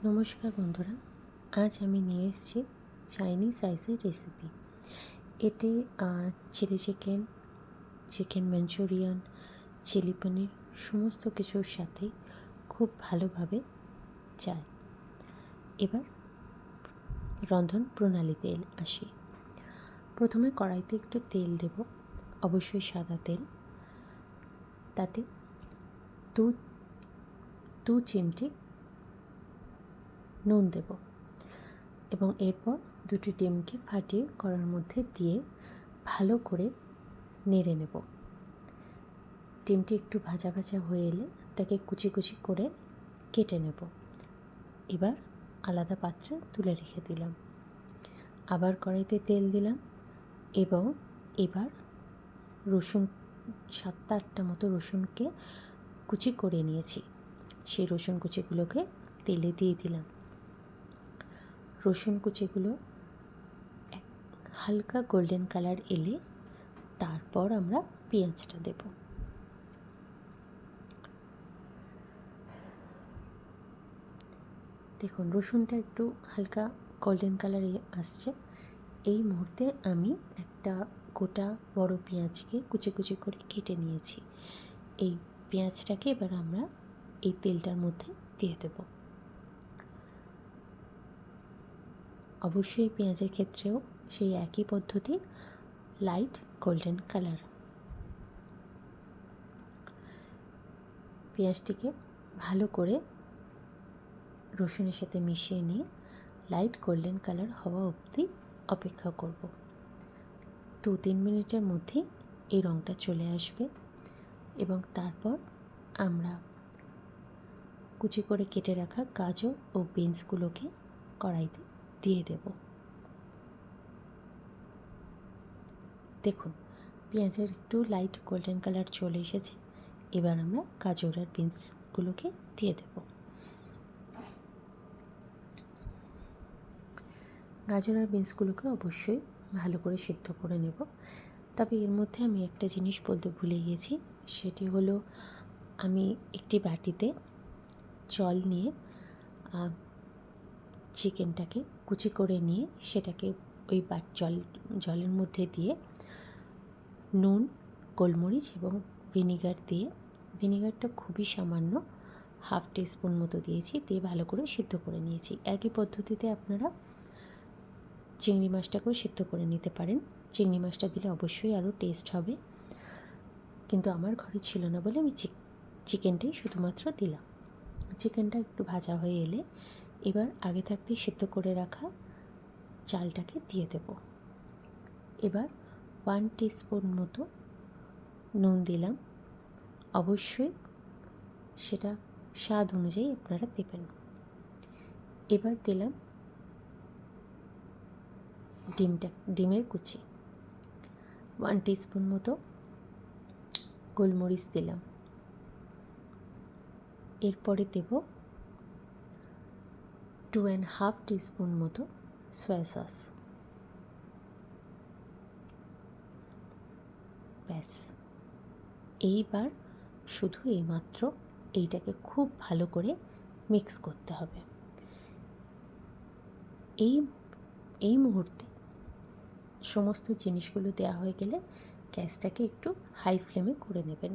নমস্কার বন্ধুরা, আজ আমি নিয়ে এসেছি চাইনিজ রাইসের রেসিপি। এতে chilli chicken, chicken manchurian, chilli paneer সমস্ত কিছুর সাথে খুব ভালোভাবে যায়। এবার রন্ধন প্রণালীতে আসি। প্রথমে কড়াইতে একটু তেল দেব, অবশ্যই সাদা তেল। তাতে দু চিমটি নুন দেব এবং এরপর দুটি ডিমকে ফাটিয়ে কড়ার মধ্যে দিয়ে ভালো করে নেড়ে নেব। ডিমটি একটু ভাজা ভাজা হয়ে এলে তাকে কুচি কুচি করে কেটে নেব। এবার আলাদা পাত্রে তুলে রেখে দিলাম। আবার কড়াইতে তেল দিলাম এবং এবার রসুন 7-8টা মতো রসুনকে কুচি করে নিয়েছি। সেই রসুন কুচিগুলোকে তেলে দিয়ে দিলাম। রসুন কুচিগুলো হালকা গোল্ডেন কালার এলে তারপর আমরা পেঁয়াজটা দেব। দেখুন, রসুনটা একটু হালকা গোল্ডেন কালারে আসছে। এই মুহূর্তে আমি একটা গোটা বড় পেঁয়াজকে কুচি কুচি করে কেটে নিয়েছি। এই পেঁয়াজটাকে এবার আমরা এই তেলটার মধ্যে দিয়ে দেব। অবশ্যই পেঁয়াজের ক্ষেত্রেও সেই একই পদ্ধতি, লাইট গোল্ডেন কালার। পেঁয়াজটিকে ভালো করে রসুনের সাথে মিশিয়ে নিয়ে লাইট গোল্ডেন কালার হওয়া অবধি অপেক্ষা করব। 2-3 মিনিটের মধ্যেই এই রঙটা চলে আসবে এবং তারপর আমরা কুচি করে কেটে রাখা গাজর ও বিনসগুলোকে কড়াইতে দিয়ে দেব। দেখুন, পেঁয়াজের একটু লাইট গোল্ডেন কালার চলে এসেছে। এবার আমরা গাজর আর বিনসগুলোকে দিয়ে দেব। গাজর আর বিনসগুলোকে অবশ্যই ভালো করে সিদ্ধ করে নেব। তবে এর মধ্যে আমি একটা জিনিস বলতে ভুলে গিয়েছি, সেটি হলো আমি একটি বাটিতে জল নিয়ে চিকেনটাকে কুচি করে নিয়ে সেটাকে ওই জলের মধ্যে দিয়ে নুন, গোলমরিচ এবং ভিনিগার দিয়ে, ভিনিগারটা খুবই সামান্য, 1/2 টিস্পুন মতো দিয়েছি, দিয়ে ভালো করে সিদ্ধ করে নিয়েছি। একই পদ্ধতিতে আপনারা চিংড়ি মাছটাকেও সিদ্ধ করে নিতে পারেন। চিংড়ি মাছটা দিলে অবশ্যই আরও টেস্ট হবে, কিন্তু আমার ঘরে ছিল না বলে আমি চিকেনটাই শুধুমাত্র দিলাম। চিকেনটা একটু ভাজা হয়ে এলে এবার আগে থাকতে সিদ্ধ করে রাখা চালটাকে দিয়ে দেব। এবার 1 টিস্পুন মতো নুন দিলাম। অবশ্যই সেটা স্বাদ অনুযায়ী আপনারা দেবেন। এবার দিলাম ডিমের কুচি, 1 টিস্পুন মতো গোলমরিচ দিলাম। এরপরে দেব 2.5 টিস্পুন মতো সয়া সস। ব্যাস, এইবার শুধু এইমাত্র এইটাকে খুব ভালো করে মিক্স করতে হবে। এই মুহূর্তে সমস্ত জিনিসগুলো দেওয়া হয়ে গেলে গ্যাসটাকে একটু হাই ফ্লেমে করে নেবেন।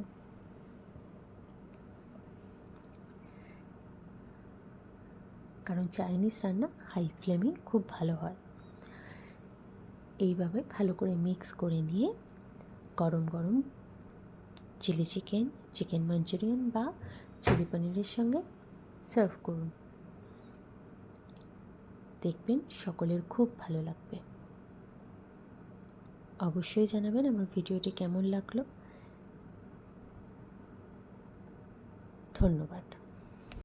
কারণ চাইনিজ রান্না হাই ফ্লেমে খুব ভালো হয়। এইভাবে ভালো করে মিক্স করে নিয়ে গরম গরম চিলি চিকেন, চিকেন মাঞ্চুরিয়ান বা চিলি পনিরের সঙ্গে সার্ভ করুন। দেখবেন সকলের খুব ভালো লাগবে। অবশ্যই জানাবেন আমার ভিডিওটি কেমন লাগলো। ধন্যবাদ।